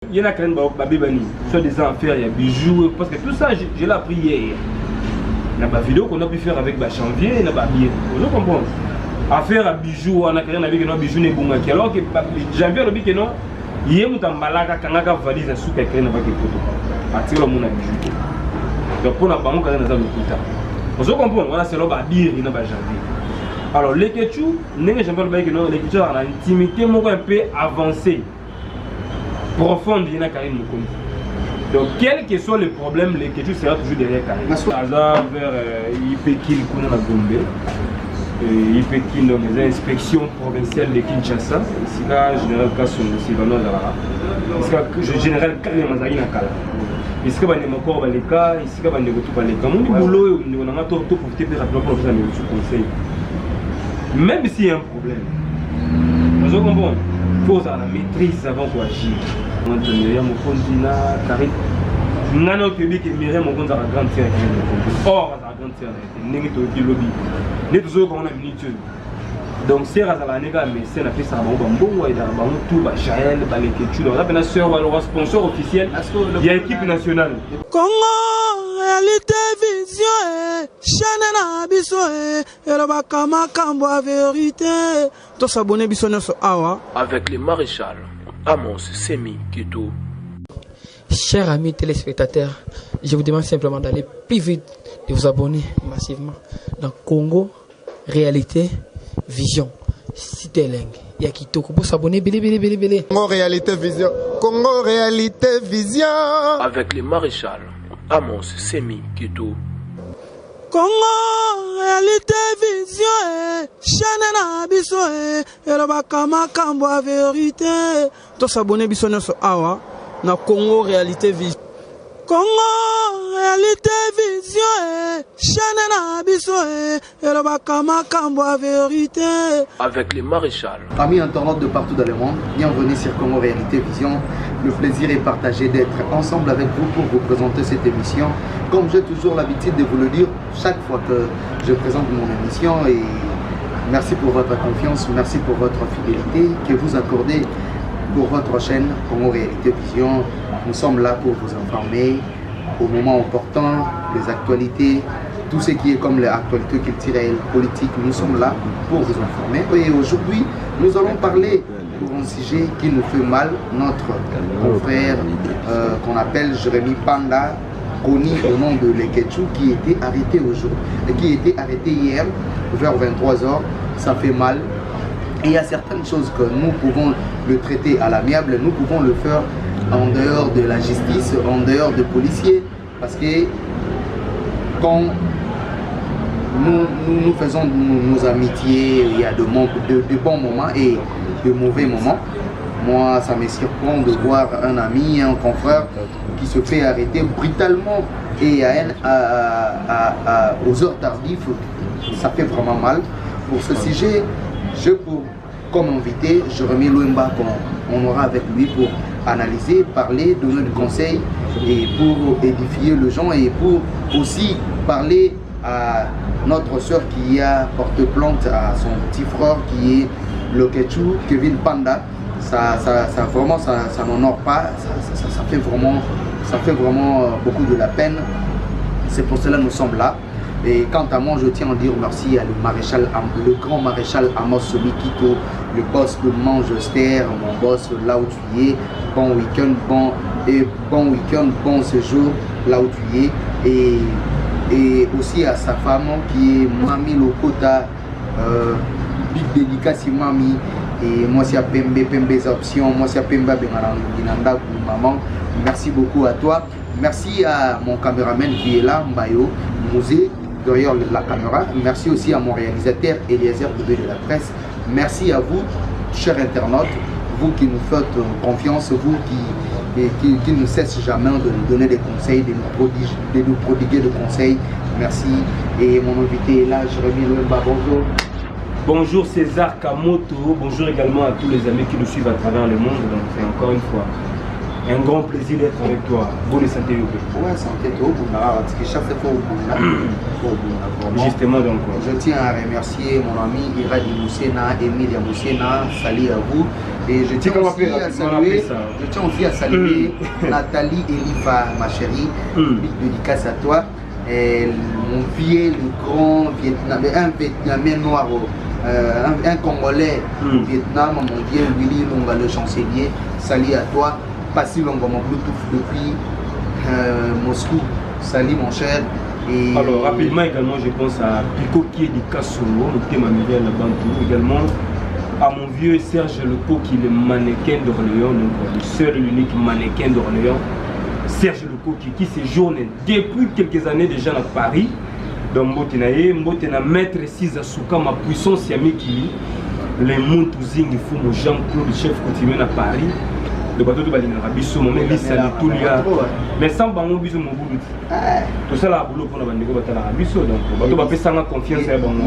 Il y en a quand même Babébani, soit des affaires, il y a bijoux, parce que tout ça, je l'ai appris hier. Il y a des vidéos qu'on a pu faire avec Janvier, il y a des billets. Vous comprenez? Affaire à bijoux, on a quand même avec un bijou n'est bon. Alors que Janvier, le bijoux, il y a un malaka, quand on a valise, sous quelqu'un n'a pas de photo. Attire le monde à bijoux. Donc pour la banque, on a des amis. Vous comprenez? On a c'est l'homme à dire, il n'a pas Janvier. Alors, les Kéchou, les Kéchou ont une intimité un peu avancée. Profonde, il y a Karim Moukoum. Donc, quel que soit le problème, les Kéchou sera toujours derrière Karim. Hasard vers Ipekil, Kuna na Gombe. Ipekil, donc les inspections provinciales de Kinshasa. Ici, là, général Kasson, Sylvano Zalara. Ici, là, général Karim Mazari Nakala. Ici, là, il y a encore les cas. Ici, là, il y a tout les cas. Mon boulot, on a tout profité pour faire le conseil. Même s'il y a un problème, vous comprenez? Il faut avoir la maîtrise avant d'agir. Il y a mon continent, Karim. Il y a un autre pays qui mérite mon compte à la grande terre. Or, à la grande terre, il y a un lobby. Il y a toujours qu'on a une minute. Donc, c'est à la néga, mais c'est la pièce à Bambo, il y a tout, Jaël, les Kéchou. On a un sponsor officiel, il y a l'équipe nationale. Congo, réalité, vision, chaîne na biso, et le bakama kambo a vérité. Tous s'abonner biso sur Awa. Avec le maréchal Amos Semi Kito. Chers amis téléspectateurs, je vous demande simplement d'aller plus vite, de vous abonner massivement dans Congo, réalité, vision. Cité Leng. Il y a Kitoko pour s'abonner. Bélé. Congo, réalité, vision. Congo, réalité, vision. Avec le maréchal Amos Semi Kito. Congo, réalité, vision, chaîne na biso, et le bakama kambo a vérité. Tous s'abonner biso sur Awa, na Congo, réalité, vision. Congo, réalité, vision, chaîne na biso, et le bakama kambo a vérité. Avec le maréchal. Amis internautes de partout dans le monde, bienvenue sur Congo Réalité Vision. Le plaisir est partagé d'être ensemble avec vous pour vous présenter cette émission. Comme j'ai toujours l'habitude de vous le dire chaque fois que je présente mon émission, et merci pour votre confiance, merci pour votre fidélité que vous accordez pour votre chaîne Congo Réalité Vision. Nous sommes là pour vous informer au moment opportun, les actualités, tout ce qui est comme l'actualité culturelle, politique, nous sommes là pour vous informer. Et aujourd'hui, nous allons parler pour un sujet qui nous fait mal, notre confrère qu'on appelle Jérémy Panda, connu au nom de Leketchou, qui était arrêté aujourd'hui, qui était arrêté hier vers 23h. Ça fait mal. Et il y a certaines choses que nous pouvons le traiter à l'amiable, nous pouvons le faire en dehors de la justice, en dehors des policiers, parce que quand nous faisons nos amitiés, il y a de bons moments et de mauvais moments. Moi, ça me surprend de voir un ami, un confrère qui se fait arrêter brutalement et aux heures tardives. Ça fait vraiment mal. Pour ce sujet, comme invité, Jérémy Louemba, qu'on aura avec lui pour analyser, parler, donner des conseils et pour édifier les gens et pour aussi parler à notre soeur qui a porté plainte à son petit frère qui est le Kéchou, Kevin Panda. Ça n'honore pas, ça fait vraiment beaucoup de la peine. C'est pour cela que nous sommes là. Et quant à moi, je tiens à dire merci à le grand maréchal Amos Semi Kito, le boss de Manchester, mon boss là où tu es. Bon week-end, bon séjour là où tu es. Et aussi à sa femme qui est Mami Lokota, big dédicace Mami. Et moi c'est Pembe options, moi c'est Pembe Bengananda maman. Merci beaucoup à toi. Merci à mon caméraman qui est là, Mbayo, Mouzé, derrière la caméra. Merci aussi à mon réalisateur Eliezer de la presse. Merci à vous, chers internautes, vous qui nous faites confiance, vous qui ne cessez jamais de nous donner des conseils, de nous prodiguer des conseils. Merci. Et mon invité est là, Jérémy Louemba, bonjour. Bonjour César Kamoto, bonjour également à tous les amis qui nous suivent à travers le monde. Donc c'est encore une fois Un grand plaisir d'être avec toi. Bonne santé. Ouais, santé, tout. Parce que chaque fois, justement, donc. Je tiens à remercier mon ami Iradi Moussena, Emilia Moussena, salut à vous. Et je tiens aussi à saluer Nathalie Elifa, ma chérie. Dédicace à toi. Et mon vieux, le grand Vietnamien, un Vietnamien noir, un Congolais au Vietnam, mon vieux Willy Longa, le chancelier. Salut à toi. Passé longuement mon Bluetooth depuis Moscou. Salut mon cher. Et alors rapidement également je pense à Pico qui est du Kassolo, le thème américain là-bas également à mon vieux Serge Leco qui est le mannequin d'Orléans, donc le seul et l'unique mannequin d'Orléans. Serge Leco qui séjourne depuis quelques années déjà à Paris. Donc Mbotena maître Sizasuka, ma puissance Yamiki, les Montouzingi, il faut mon Jean-Claude chef coutumier à Paris. Le bateau de Balina Rabisso, mon ami tout mais sans bango biso mon boulot. Tout ça là boulot pour la bande de la Rabisso, donc bateau va faire sans confiance à bango.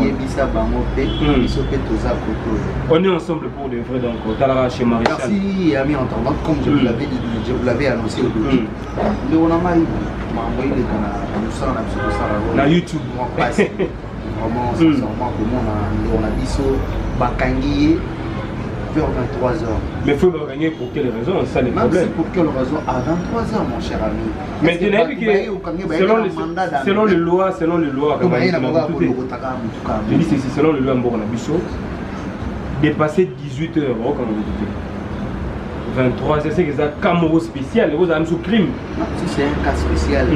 On est ensemble pour de vrai, donc Talara chez Maréchal. Merci ami entendant, comme je vous l'avais annoncé au début. Le on a envoyé na YouTube. Vraiment sincèrement comment on a biso bakangi vers 23h. Mais il faut gagner pour quelle raison? Ça les problèmes. Pour quelle raison? À 23h, mon cher ami. Mais tu n'as vu que selon les lois, je dis c'est selon les lois dépasser 18h, 23h, c'est que ça Camaro spécial, vous avez un crime. Si c'est un cas spécial,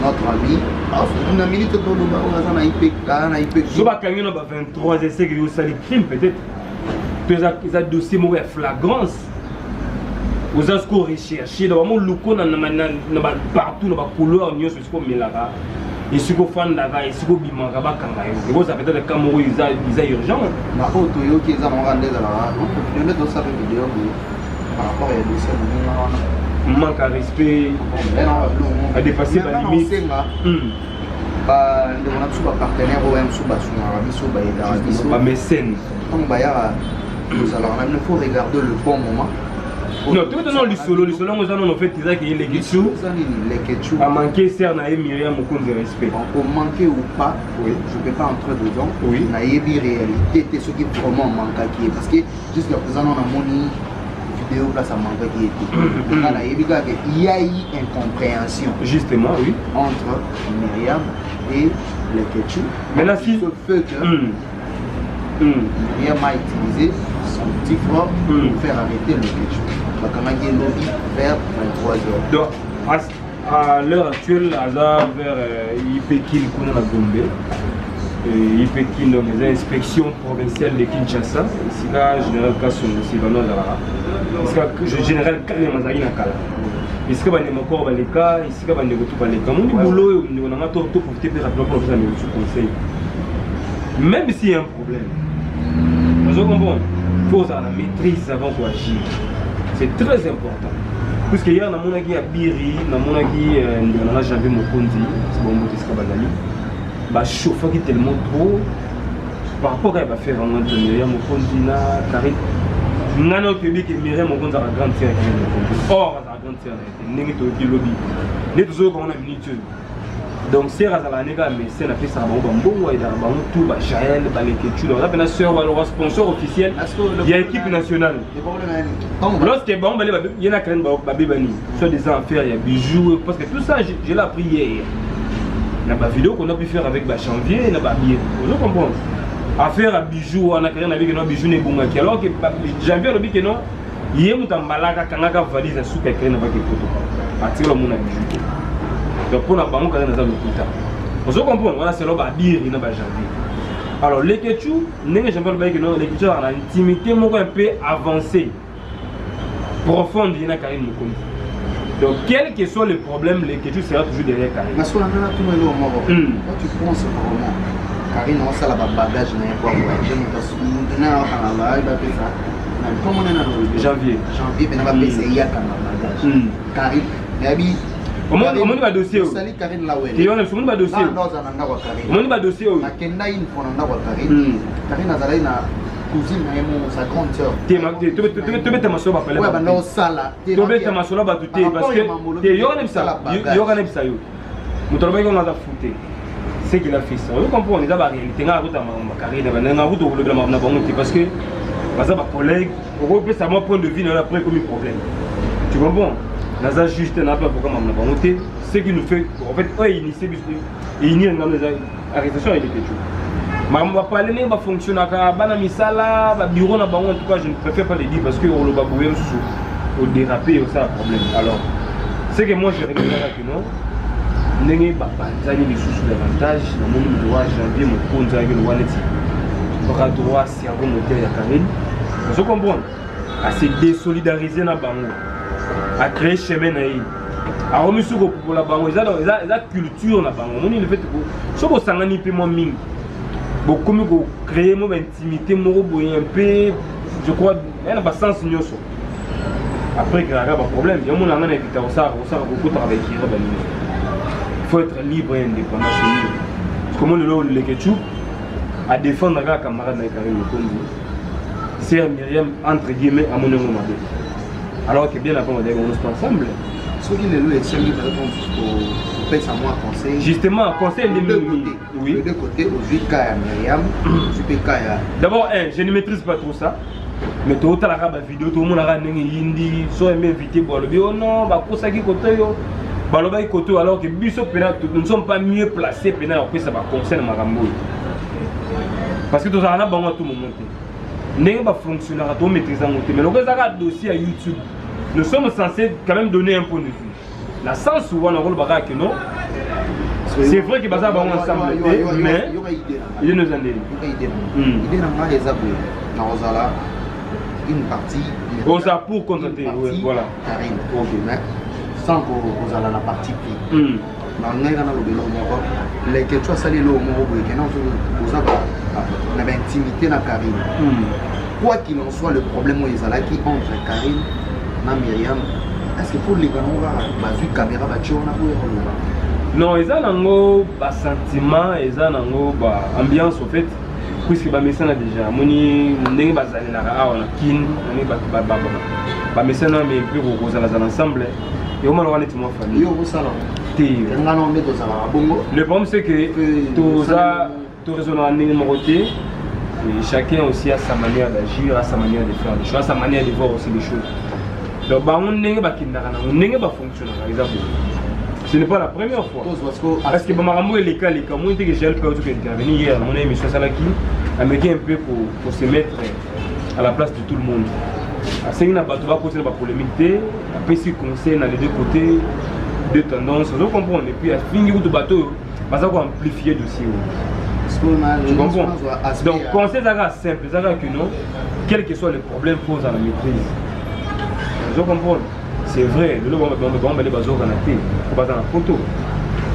notre ami, on a mis tout le monde dans la IP. Si vous avez 23h, c'est que vous avez crime peut-être. Ils ont dossier mauvais flagrance. Vous avez recherché, dans le loco, partout dans la couleur, nous sommes là. Et si vous faites là, et si vous bimanga bakanga, vous avez peut-être Cameroun, ils ont urgent. Ma auto qui est en rendez là, on peut mettre ça une vidéo par rapport à dossier manque à respect, à dépasser la limite. On a un partenaire ou un sous mécène. Alors il faut regarder le bon moment. Non, tout le temps le solo, nous avons fait les Ketchou. A manqué Serna et Myriam au compte de respect. On peut manquer ou pas, oui. Je ne peux pas entrer dedans. Oui. On a une réalité, c'est ce qui vraiment manque qui est. Parce que jusqu'à présent, on a mon vidéo place à manquer qui était. Il y a eu incompréhension. Justement, oui. Entre Myriam et les Ketchou. Maintenant, si. Ce fait que Myriam a utilisé son petit frère pour faire arrêter le Ketchou. Donc, on a dit lobby vers 23h. Donc, à l'heure actuelle, hasard vers Ipekin Kuna Gombe, Ipekin, donc les inspections provinciales de Kinshasa, ici là, général Kasson, Sylvano Zara, ici là, général Kalé Mazari Nakala. Ici là, il y a encore les cas, ici là, il y a tout les cas. Mon boulot, on a tout profité de rappeler pour faire le sous-conseil. Même s'il y a un problème, vous comprenez, il faut avoir la maîtrise avant d'agir. C'est très important. Parce que hier, on a dit à Biri, on a jamais mon conduit, c'est bon, je suis chauffeur qui est tellement trop. Par rapport à ce qu'il va faire, on a dit, mon conduit, Karim. On a dit que Myriam, mon conduit, a grandi. Or, on a grandi. On a grandi. Donc, c'est la mais c'est la fête, ça va bon, il y a tout, Jaël, les Ketchou, on a une sœur, le sponsor officiel, il y a l'équipe nationale. Lorsque bon, il y a quand même Babébani, soit des affaires, il y a bijoux, parce que tout ça, je l'ai appris hier. Il y a une vidéo qu'on a pu faire avec Janvier, il y a une vous comprenez. Affaire à bijoux, on a créé un bijou, alors que Janvier, le bijoux, il y a un malaka, quand on a valise à soupe, il y a un photo. Attire le monde à bijoux. Donc pour la banque, on a le coup. Vous comprenez, on a c'est l'homme à dire, il n'a pas janvier. Alors les Ketchou, les Ketchou ont une intimité un peu avancée, profonde, il y a Karim Moukoum. Donc quel que soit le problème, les Ketchou sera toujours derrière Karim. Mais sur la même tout le monde, quand tu penses vraiment, Karim on a la bagage, comment on est janvier, mais on va baisser il y a quand même bagage. Karim, comment on va dossier? Sali Karine Lawel. Et on a souvent dossier. Non, ça n'a pas Karine. On va dossier. Na kenda in fona na Karine. Karine azalai na cousine sa grande sœur. Tu mets ma soeur à parler. Ouais, bah non, ça là. Tu mets ma soeur à tout parce que tu es yoga ça. Yoga n'aime ça. Nous travaillons comme on a fouté. C'est qu'il a fait ça. Vous comprenez, il y a la réalité. Il y a ma carrière, il y a route au parce que ma collègue, au plus à mon point de vue, il a pris comme un problème. Tu comprends? Naza juste n'a pas pour comment on a monté. Ce qui nous fait, en fait, il y a une arrestation avec les questions. Mais on va parler, on va fonctionner à misala, bureau na bango en tout cas, je ne préfère pas les dire parce que on le baboué au déraper, ça le problème. Alors, c'est que moi je réglé avec non. N'ayez pas zani les sous davantage dans mon droit janvier mon compte avec le wallet. Bras droit cerveau moteur ya Karine. Vous comprenez? À se désolidariser na bango. À créer chemin na yi. A remis sur pour la bango, ils ont culture na bango. On il fait que ce que ça n'ani pas moins ming. Beaucoup mieux créer mon intimité, mon un peu, je crois, il y a pas sens nyoso. Après qu'il y a un problème, il y a mon ami qui t'a beaucoup travaillé. Il faut être libre et indépendant chez nous. Comment le ketchup à défendre la camarade de Karine Mukonzi. C'est Myriam entre guillemets à mon nom. Alors que bien avant on est ensemble. Ce qui est le seul livre pour faire ça moi conseil. Justement, conseil de oui. De deux côtés, aujourd'hui Kaya Myriam, je peux Kaya. D'abord, je ne maîtrise pas trop ça. Mais tout le monde a la vidéo, tout le monde a hindi, soit invité pour le bio non, bah pour ça qui côté yo. Baloba côté alors que biso pena nous ne sommes pas mieux placés pena après ça va concerner Marambo. Parce que tout ça on a bango tout moment. N'est pas fonctionnaire à tout maîtriser en côté mais le gars dossier à YouTube. Nous sommes censés quand même donner un point de vue. La sens où on a rôle bagarre que non. C'est vrai que baza bango ensemble mais il nous en dit. Il est dans ma réserve dans Rosala une partie Rosa pour contenter voilà. Karine. OK. Sans que vous allez la partie prix. Dans le nègre, les questions salées le mot vous avez intimité na Karine. Quoi qu'il en soit, le problème où ils allaient qui entre Karine et Myriam, est-ce que pour les gars on va vu caméra va tuer on a pour non, ils ont un sentiment, ils ont une ambiance au fait. Puisque ba mesana déjà moni ndenge bazali na a on a kin on ba mesana mais puis vous allez ensemble. Et on m'a dit moi famille. Le problème c'est que tout raisonnement numéroté et chacun aussi a sa manière d'agir, a sa manière de faire les choses, a sa manière de voir aussi les choses. Donc bah on n'est pas fonctionner par exemple. Ce n'est pas la première fois. Parce que Marambo et les cas moi que j'ai le peur de intervenir hier mon émission Salaki a mis un peu pour se mettre à la place de tout le monde. C'est une continuer la polémique, après ce conseil dans les deux côtés, deux tendances, vous comprenez. Et puis à finir de bateau, ça va amplifier le dossier. Tu comprends? Donc conseil c'est simple, c'est que non, quel que soit le problème, pose à la maîtrise. Je comprends. C'est vrai, le bon on les bateaux dans la photo.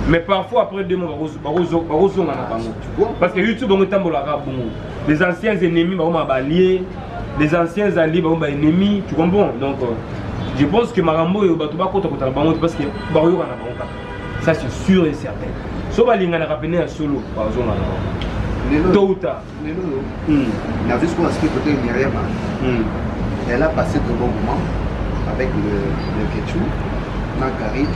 Mais parfois après 2 mois, parce que YouTube on est les anciens ennemis vont m'aballer. Les anciens alliés sont ennemis, tu comprends? Donc, je pense que Marambo et Obatuba contre la banque parce que Baroyo a la banque. Ça, c'est sûr et certain. Sauf que l'ingénieur a rappelé un solo, par exemple. Tôt ou tard. Il y a juste pour aspect côté Myriam. Elle a passé de bons moments avec le ketchup, Nakari,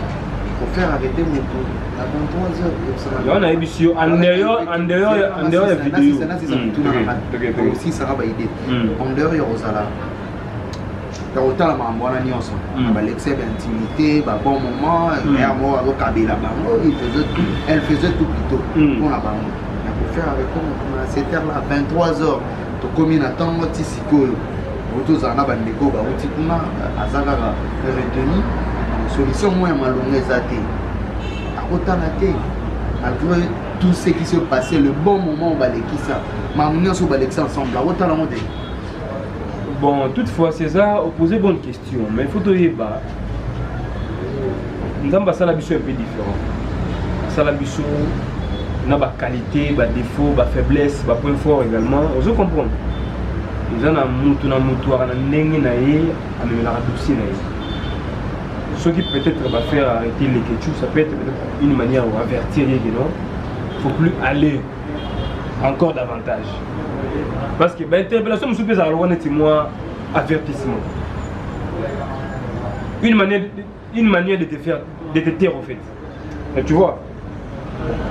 pour faire arrêter mon tour. À 23h. On a eu sur en dehors la vidéo. Aussi ça va aider. En dehors il y a Rosala. Dans autant la maman nyonso. L'excès d'intimité, bon moment, et moi au Kabila elle faisait tout plutôt pour la banque. Pour faire avec on a cette heure là 23h. To commune attend tisiko. Autos en abandeko ba utikuna azaka retenu. Solution moins malongée zaté. Autant la tête, malgré tout ce qui se passait, le bon moment on va les qui ça. Maman sur balexer ensemble. Autant la montée. Bon, toutefois César a posé bonne question, mais il faut dire bah nous avons ça la biso un peu différent. Ça la biso n'a pas qualité, pas défaut, pas faiblesse, pas point fort également. Vous comprenez? Nous avons un moutoir, un nengue naïe, un radouci naïe. Ce qui peut-être va faire arrêter les ketchup, ça peut être une manière d'avertir les gens. Il ne faut plus aller encore davantage. Parce que l'interpellation, je suis à moi avertissement. Une manière de te faire, de te taire en fait. Et tu vois,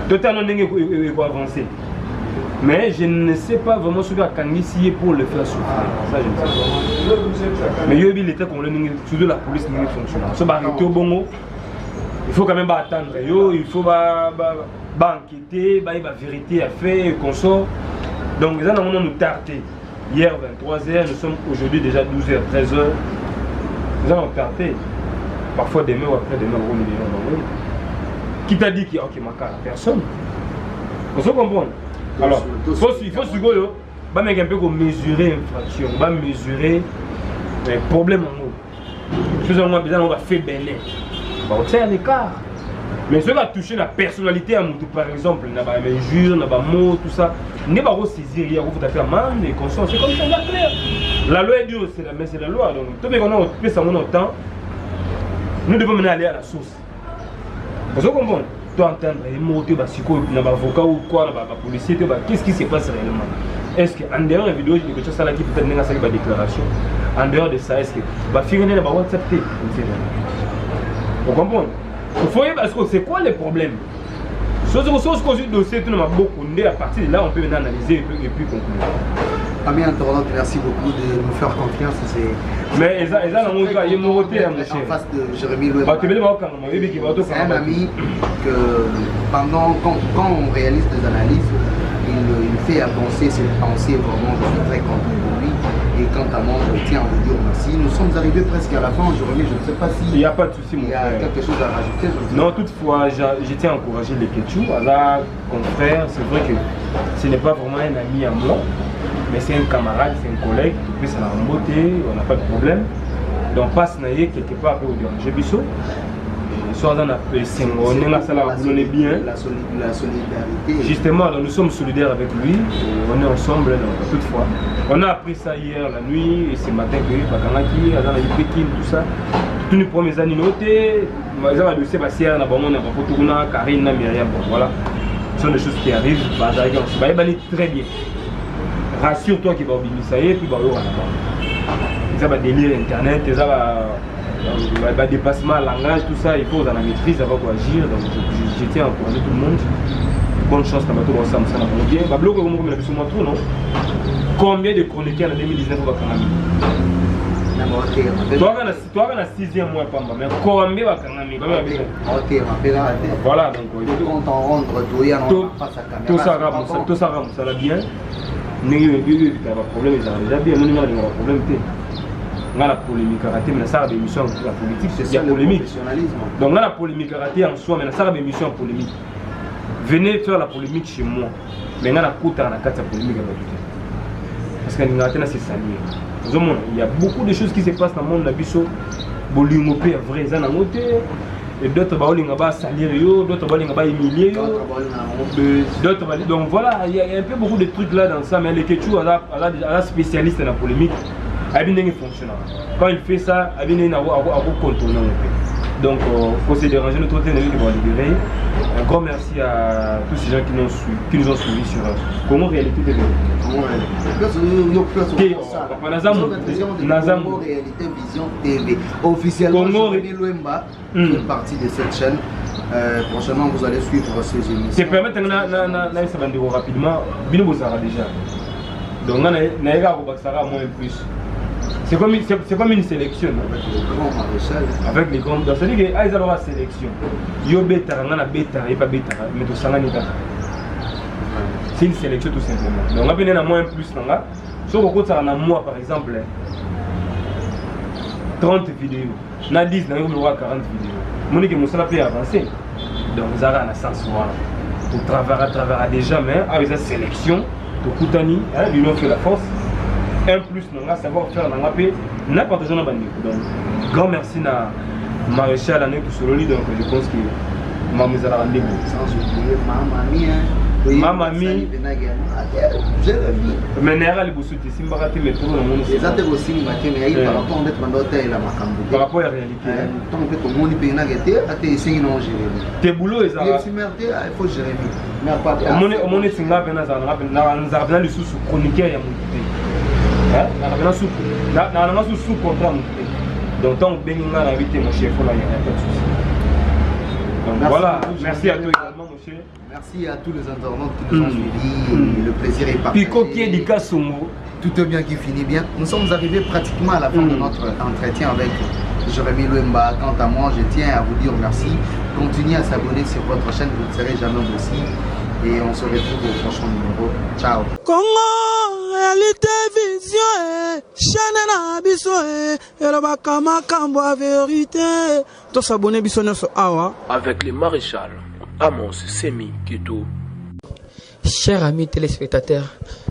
totalement avancer. Mais je ne sais pas vraiment ce qu'il y a pour le faire souffrir. Ça, je ne sais pas. Mais il y a l'État qu'on surtout la police ne fonctionne pas. Ça va arrêter au bon mot. Il faut quand même attendre. Il faut enquêter, la vérité à faire, qu'on sort. Donc, nous avons nous tardé. Hier, 23h, nous sommes aujourd'hui déjà 12h, 13h. Nous avons tardé. Parfois demain ou après-demain, on va qui t'a dit qu'il y a personne? On se comprend. Alors, il faut un peu mesurer l'infraction, on va mesurer les problèmes en nous. Chose on va faire bénéfice. On tient l'écart. Mais ce qui va toucher la personnalité à nous, par exemple, il y a des injures, il y a des mots, tout ça, il ne va pas saisir, il faut faire amende et conscience. C'est comme ça, c'est clair. La loi est dure, mais c'est la loi. Donc, tout le monde a fait ça mon temps. Nous devons maintenant aller à la source. Vous comprenez? Tu entends les mots, tu vas avocat ou quoi, les policiers, qu'est-ce qui se passe réellement? Est-ce qu'en dehors de la vidéo, il y a quelque chose qui peut être une déclaration? En dehors de ça, est-ce que va finir dans WhatsApp? Vous comprenez? Il faut parce que c'est quoi les problèmes? Chose que dossier, tu n'as beaucoup. À partir de là, on peut maintenant analyser et puis conclure. Ami internaute, merci beaucoup de nous faire confiance. Mais ils ont en face de Jérémy Loué. C'est un ami que quand on réalise des analyses, il fait avancer ses pensées. Vraiment, je suis très content de lui. Et quant à moi, je tiens à vous dire merci. Nous sommes arrivés presque à la fin. Jérémy, je ne sais pas si il n'y a pas de souci, il y a quelque chose à rajouter. Non, toutefois, je tiens à encourager les Ketchou. Là, confrère, c'est vrai que ce n'est pas vraiment un ami à moi. Mais c'est un camarade, c'est un collègue, puis ça l'a remonté, on n'a pas de problème. Donc passe naïe quelque part après au déranger Bissot. Soit on a on est là, ça l'a donné bien. La solidarité. Justement, donc, nous sommes solidaires avec lui, on est ensemble donc, toutefois. On a appris ça hier la nuit et ce matin que Bakanaki, Azana Pékin, tout ça. Tous les premiers années notés, Mazama de Sébastien, Nabamon, Nabapotouna, Karine, Myriam, bon voilà. Ce sont des choses qui arrivent, on se bat très bien. Rassure-toi qu'il va oublier ça y est, puis il va y avoir là-bas. Ça délire internet, ça va dépassement langage, tout ça, il faut dans la maîtrise avant quoi agir. Donc je tiens à encourager tout le monde. Bonne chance dans bateau ensemble, ça n'a pas bien. Bablo comme on a vu sur moi tout, non? Combien de chroniqueurs en 2019 au Bakanami? Toi, on a 6e mois, mais combien de Bakanami? Voilà, donc quand on rentre, tout ça va bien. Il y a un problème, ils ont déjà bien, il y a un problème. On a la polémique à rater, mais ça a des émissions la politique, c'est la polémique. Donc on a la polémique à rater en soi, mais ça a des émissions polémique. Venez faire la polémique chez moi, mais on a la côte à la carte polémique à rater. Parce qu'il y a c'est salier. Il y a beaucoup de choses qui se passent dans le monde de la biso, bolingopé à vrai, ça n'a pas et d'autres va salir, d'autres va humilier, d'autres donc voilà, il y a un peu beaucoup de trucs là dans ça, mais les Ketchou à la spécialiste dans la polémique, elle fonctionne. Quand il fait ça, elle vient à contourner un peu. Donc pour se déranger notre côté, nous va libérer. Un grand merci à tous ces gens qui nous ont suivis sur Congo Réalité TV. Congo Réalité Vision TV. Officiellement, Jérémy Louemba fait partie de cette chaîne. Prochainement, vous allez suivre ces émissions. C'est permettre de rapidement, bien vous déjà. Donc, on a moins plus. C'est comme une sélection. Avec les grands maréchals. Avec les grands. Donc, c'est-à-dire qu'ils ont la sélection. Yo bêta, on a bêta, et pas bêta, mais tout ça, c'est une sélection tout simplement. Donc, on a bien moins plus. Si on compte ça en un mois, par exemple, 30 vidéos. On a 10, on a 40 vidéos. Mon équipe, on peut avancer. Donc, vous avez un sens. Pour travailler déjà, mais avec la sélection, de Koutani, l'union fait la force. Un plus, on va savoir faire dans la paix, n'importe quoi. Donc, grand merci à Maréchal Ané pour ce lit. Donc, je pense que Maman nous a rendez-vous. Sans oublier Mamani. ma mamie Jérémy mais nera liboso te simbaka te métro na moni eza te kosimba te mais ayi par rapport ndeti banda otalela makambo par rapport à réalité ntango mpe tomoni mpenginaka te ate esengi nao Jérémy te boulot ezala simer te il faut Jérémy omoni singa mpe nazalaka mpe lisusu chroniqueur ya motu te nakanga susu contrat motu te donc ntango obengi nga na bi te mon chef ona yaya pas de souci donc voilà merci à toi également mon cher. Merci à tous les internautes qui nous ont suivis. Le plaisir est partagé. Pico qui est du Kasongo. Tout est bien qui finit bien. Nous sommes arrivés pratiquement à la fin de notre entretien avec Jérémy Louemba. Quant à moi, je tiens à vous dire merci. Continuez à s'abonner sur votre chaîne, vous ne serez jamais aussi. Et on se retrouve au prochain numéro. Ciao. Congo, réalité, vision, chaîne na biso, elobaka makambo a vérité. To s'abonner biso nyonso awa. Avec le maréchal Amos Semi Kito. Chers amis téléspectateurs,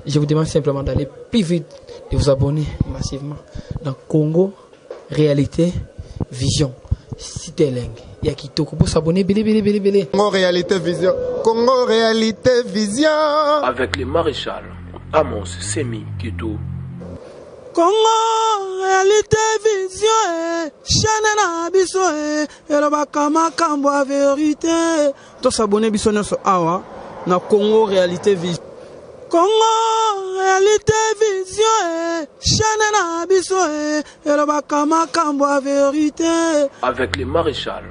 je vous demande simplement d'aller plus vite, de vous abonner massivement dans Congo Réalité Vision. Citeleng. Il y a qui pour s'abonner. Congo Réalité Vision. Congo Réalité Vision. Avec le maréchal Amos Semi Kito. Congo réalité vision chaîne na biso elobaka makambo a vérité to s'abonner biso nyonso awa na Congo réalité vision. Congo réalité vision chaîne na biso elobaka makambo a vérité. Avec le maréchal